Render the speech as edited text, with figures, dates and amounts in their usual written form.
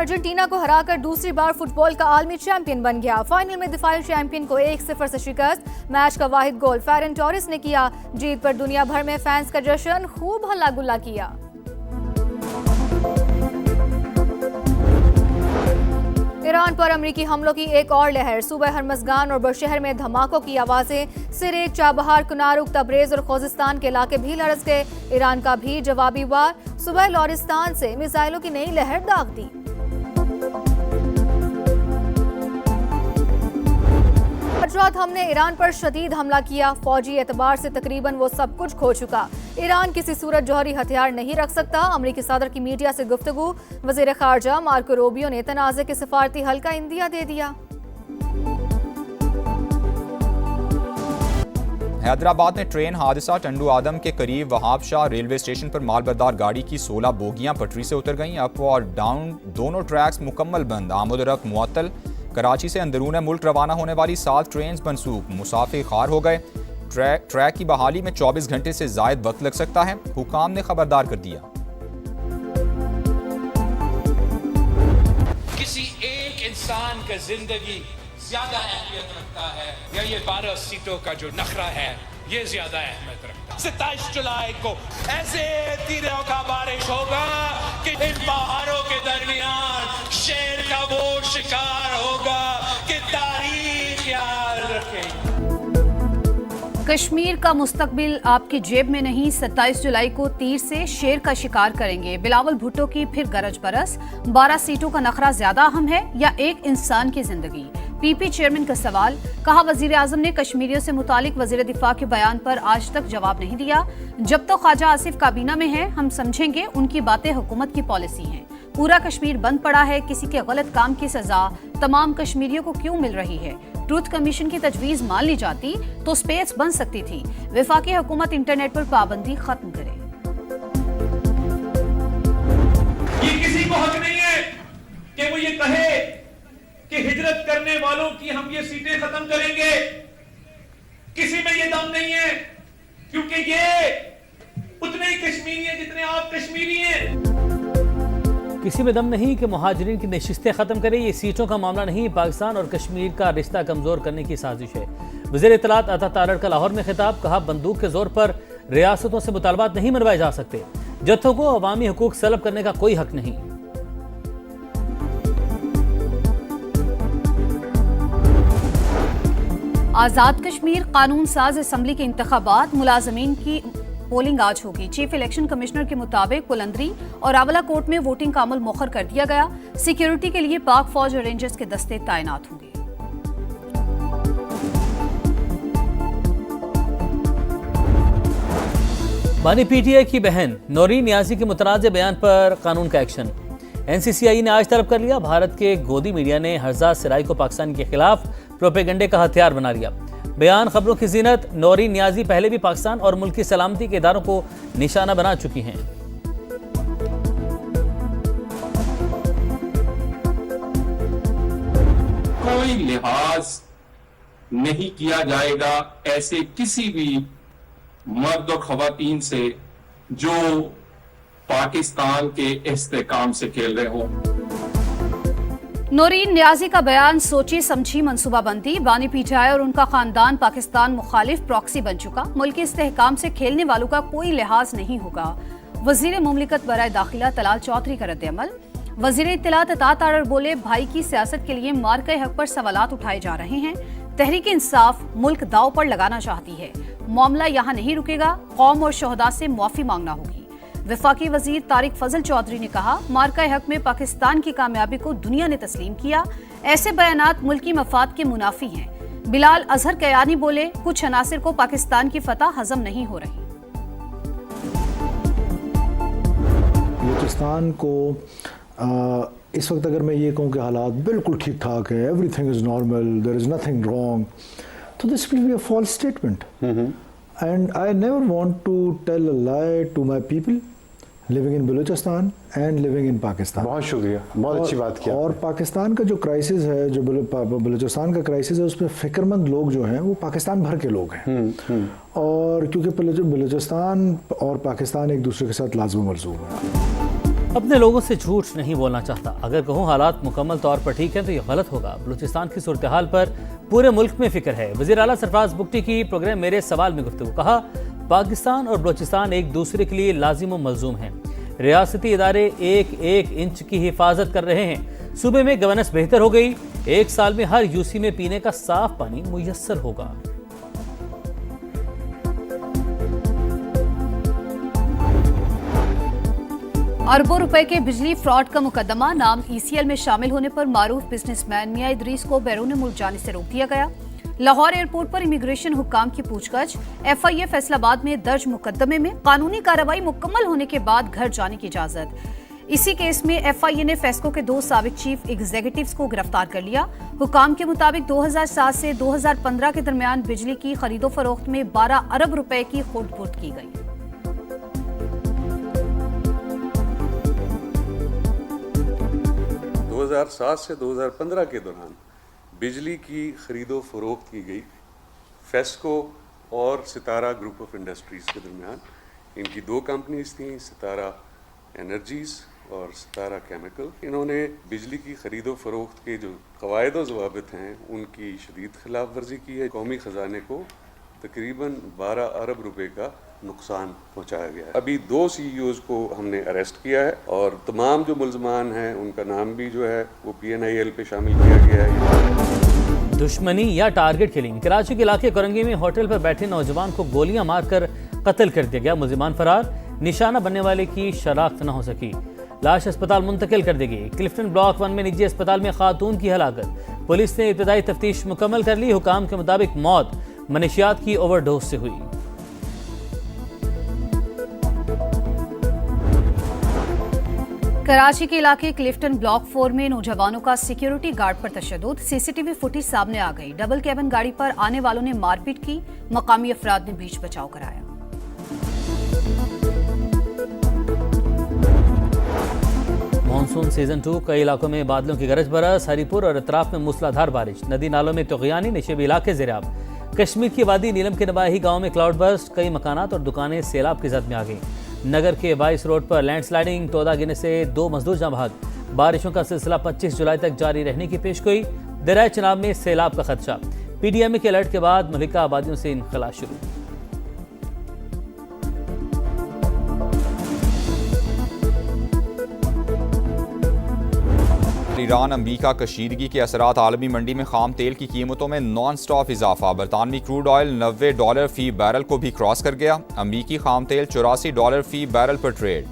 Argentina को हराकर दूसरी बार फुटबॉल का आलमी चैंपियन बन गया। फाइनल में दिफाई चैंपियन को 1-0 से शिकस्त। मैच का वाहिद गोल फेरन टोरेस ने किया। जीत पर दुनिया भर में फैंस का जश्न, खूब हल्ला गुल्ला किया। ईरान पर अमरीकी हमलों की एक और लहर। सूबह हरमज़गान और बशहर में धमाकों की आवाजें। सिरेक, चाबहार, कुनारुक, तबरेज और खोजिस्तान के इलाके भी लरस गए। ईरान का भी जवाबी वार। सुबह लौरिस्तान से मिसाइलों की नई लहर दाग दी। आज रात हमने ईरान पर शदीद हमला किया। फौजी एतबार से तकरीबन वो सब कुछ खो चुका। ईरान किसी सूरत जौहरी हथियार नहीं रख सकता। अमरीकी सदर की मीडिया से गुफ्तगू। वजीर खारजा मार्को रूबियो ने तनाज़े के सिफारती हल का इंदिया दे दिया। हैदराबाद में ट्रेन हादसा। टंडू आदम के करीब वहाब शाह रेलवे स्टेशन पर मालबरदार गाड़ी की 16 बोगियां पटरी से उतर गईं। अप और डाउन दोनों ट्रैक्स मुकम्मल बंद। आमद-ओ-रफ्त मुअत्तल। कराची से अंदरून मुल्क रवाना होने वाली 7 ट्रेन मनसूख। मुसाफिर खार हो गए। ट्रैक की बहाली में 24 घंटे से जायद वक्त लग सकता है। हुकाम ने खबरदार कर दिया। किसी एक इंसान का जिंदगी ज्यादा अहमियत रखता है या ये 12 सीटों का जो नखरा है ये ज्यादा अहमियत रखता है। 27 जुलाई को ऐसे तीरों का बारिश होगा कि इन पहाड़ों के दरमियान शेर का वो शिकार होगा कि तारीख याद रखेगी। कश्मीर का मुस्तकबिल आपकी जेब में नहीं। 27 जुलाई को तीर से शेर का शिकार करेंगे। बिलावल भुट्टो की फिर गरज बरस। 12 सीटों का नखरा ज्यादा अहम है या एक इंसान की जिंदगी? पीपी चेयरमैन का सवाल। कहा, वजीर आजम ने कश्मीरियों से मुतालिक वजीर दिफा के बयान पर आज तक जवाब नहीं दिया। जब तो ख्वाजा आसिफ काबीना में है हम समझेंगे उनकी बातें हुकूमत की पॉलिसी हैं। पूरा कश्मीर बंद पड़ा है। किसी के गलत काम की सजा तमाम कश्मीरियों को क्यों मिल रही है? ट्रूथ कमीशन की तजवीज मान ली जाती तो स्पेस बन सकती थी। वफाकी हुकूमत इंटरनेट पर पाबंदी खत्म करे। ये किसी को हक नहीं है कि वो ये कहे कि हिजरत करने वालों की हम ये सीटें खत्म करेंगे। किसी में ये दम नहीं है क्योंकि ये उतने ही कश्मीरी हैं जितने आप कश्मीरी हैं। किसी में दम नहीं कि मुहाजिरीन की नशिस्तें ख़त्म करे। ये सीटों का मामला नहीं, पाकिस्तान और कश्मीर का रिश्ता कमज़ोर करने की साजिश है। वज़ीर इत्तलात अता तारड़ का लाहौर में खिताब। कहा, बंदूक के जोर पर रियासतों से मुतालबात नहीं मनवाए जा सकते। जत्थों को अवामी हुकूक सलब करने का कोई हक नहीं। आज़ाद कश्मीर कानून साज असम्बली के इंतखाबात। मुलाजमीन की पोलिंग आज होगी। चीफ इलेक्शन कमिश्नर के मुताबिक पुलंदरी और रावला कोट में वोटिंग का अमल मौखर कर दिया गया। सिक्योरिटी के लिए पाक फौज और रेंजर्स के दस्ते तैनात होंगे। बानी पीटीआई की बहन नौरीन नियाजी के मुतनाज़ बयान पर कानून का एक्शन। एनसीसीआई ने आज तलब कर लिया। भारत के गोदी मीडिया ने हरजाद सराय को पाकिस्तान के खिलाफ प्रोपेगेंडे का हथियार बना लिया। बयान खबरों की जीनत। नौरीन नियाजी पहले भी पाकिस्तान और मुल्क की सलामती के इदारों को निशाना बना चुकी हैं। कोई लिहाज नहीं किया जाएगा ऐसे किसी भी मर्द और खवातीन से जो पाकिस्तान के इस्तेकाम से खेल रहे हों। नौरीन नियाजी का बयान सोची समझी मंसूबाबंदी। बानी पीटीआई और उनका खानदान पाकिस्तान मुखालिफ प्रॉक्सी बन चुका। मुल्की इस्तेहकाम से खेलने वालों का कोई लिहाज नहीं होगा। वजीर मुमलिकत बराए दाखिला तलाल चौधरी का रद्द-ए-अमल। वजीर इत्तलात अता तारड़ बोले, भाई की सियासत के लिए मार्के हक पर सवालात उठाए जा रहे हैं। तहरीक इंसाफ मुल्क दाव पर लगाना चाहती है। मामला यहाँ नहीं रुकेगा। कौम और शोहदा से मुआफी मांगना होगी। वफाकी वजीर तारिक फजल चौधरी ने कहा, मार्का हक में पाकिस्तान की कामयाबी को दुनिया ने तस्लीम किया। ऐसे बयानात मुल्की मफाद के मुनाफी हैं। बिलाल अजहर कयानी बोले, कुछ अनासिर को पाकिस्तान की फतह हजम नहीं हो रही। बलूचिस्तान को इस वक्त अगर मैं ये कहूँ कि हालात बिल्कुल ठीक ठाक है, everything is normal, there is nothing wrong, तो this will be a false statement. And I never want to tell a lie to my people living in Balochistan and living in Pakistan. बहुत शुक्रिया, बहुत अच्छी बात किया। और पाकिस्तान का जो क्राइसिस है, जो बलूचिस्तान का क्राइसिस है, उसमें फिक्रमंद लोग जो हैं वो पाकिस्तान भर के लोग हैं। और क्योंकि बलूचिस्तान और पाकिस्तान एक दूसरे के साथ लाज़िम मलज़ूम है। अपने लोगों से झूठ नहीं बोलना चाहता। अगर कहूँ हालात मुकम्मल तौर पर ठीक है तो ये गलत होगा। बलूचिस्तान की सूरत हाल पर पूरे मुल्क में फिक्र है। वज़ीर आला सरफराज बुगटी की प्रोग्राम मेरे सवाल में गुफ्तगू। कहा, पाकिस्तान और बलूचिस्तान एक दूसरे के लिए लाजिम व मलजूम हैं। रियासती इदारे एक एक इंच की हिफाजत कर रहे हैं। सूबे में गवर्नेंस बेहतर हो गई। 1 साल में हर यूसी में पीने का साफ पानी मुयस्सर होगा। अरबों रुपए के बिजली फ्रॉड का मुकदमा नाम ECL में शामिल होने पर मारूफ बिजनेसमैन मियां इदरीस को बैरून मुल्क जाने से रोक दिया गया। लाहौर एयरपोर्ट पर इमिग्रेशन हुक्काम की पूछताछ। FIA फैसलाबाद में दर्ज मुकदमे में कानूनी कार्रवाई मुकम्मल होने के बाद घर जाने की इजाजत। इसी केस में FIA ने फेस्को के 2 साबिक चीफ एग्जीक्यूटिव्स को गिरफ्तार कर लिया। हुक्काम के मुताबिक 2007 से 2015 के दरमियान बिजली की खरीदो फरोख्त में 12 अरब रुपए की खुर्द-बुर्द की गई। 2007 से 2015 के दौरान बिजली की खरीदो फरोख्त की गई फेस्को और सितारा ग्रुप ऑफ इंडस्ट्रीज़ के दरमियान। इनकी 2 कंपनीज थीं, सितारा एनर्जीज़ और सितारा केमिकल। इन्होंने बिजली की खरीदो फरोख्त के जो क़वायद व ज़वाबित हैं उनकी शदीद खिलाफ वर्जी की है। कौमी ख़जाने को तकरीबन 12 अरब रुपए का नुकसान पहुंचाया गया है। अभी 2 CEOs को हमने अरेस्ट किया है और तमाम जो मुल्ज़मान हैं उनका नाम भी जो है वो PNIL पे शामिल किया गया है। दुश्मनी या टारगेट किलिंग। कराची के इलाके कोरंगी में होटल पर बैठे नौजवान को गोलियां मारकर कत्ल कर दिया गया। मुल्ज़िमान फरार। निशाना बनने वाले की शनाख्त न हो सकी। लाश अस्पताल मुंतकिल कर दी गई। क्लिफ्टन ब्लॉक 1 में निजी अस्पताल में खातून की हलाकत। पुलिस ने इब्तदाई तफ्तीश मुकम्मल कर ली। हुकाम के मुताबिक मौत मनशियात की ओवरडोज से हुई। कराची के इलाके क्लिफ्टन ब्लॉक 4 में नौजवानों का सिक्योरिटी गार्ड पर तशद्दुद। CCTV फुटेज सामने आ गई। डबल कैबिन गाड़ी पर आने वालों ने मारपीट की। मकामी अफराद ने बीच बचाव कराया। मानसून सीजन 2 कई इलाकों में बादलों की गरज बरस। हरीपुर और अतराफ में मूसलाधार बारिश। नदी नालों में तुग़यानी। निशेबी इलाके ज़ेराब। कश्मीर की वादी नीलम के नवाही गांव में क्लाउड बर्स्ट। कई मकानात और दुकानें सैलाब की जद में आ गईं। नगर के 22 रोड पर लैंडस्लाइडिंग। तोदा गिरने से 2 मजदूर जाँ बहक। बारिशों का सिलसिला 25 जुलाई तक जारी रहने की पेशगोई। दरिया चनाब में सैलाब का खदशा। PDMA के अलर्ट के बाद मलिका आबादियों से इनखला शुरू। ईरान अमरीका कशीदगी के असरात। आलमी मंडी में खाम तेल की कीमतों में नॉन स्टॉप इजाफा। बरतानवी क्रूड ऑयल $90 फी बैरल को भी क्रॉस कर गया। अमरीकी खाम तेल $84 फी बैरल पर ट्रेड।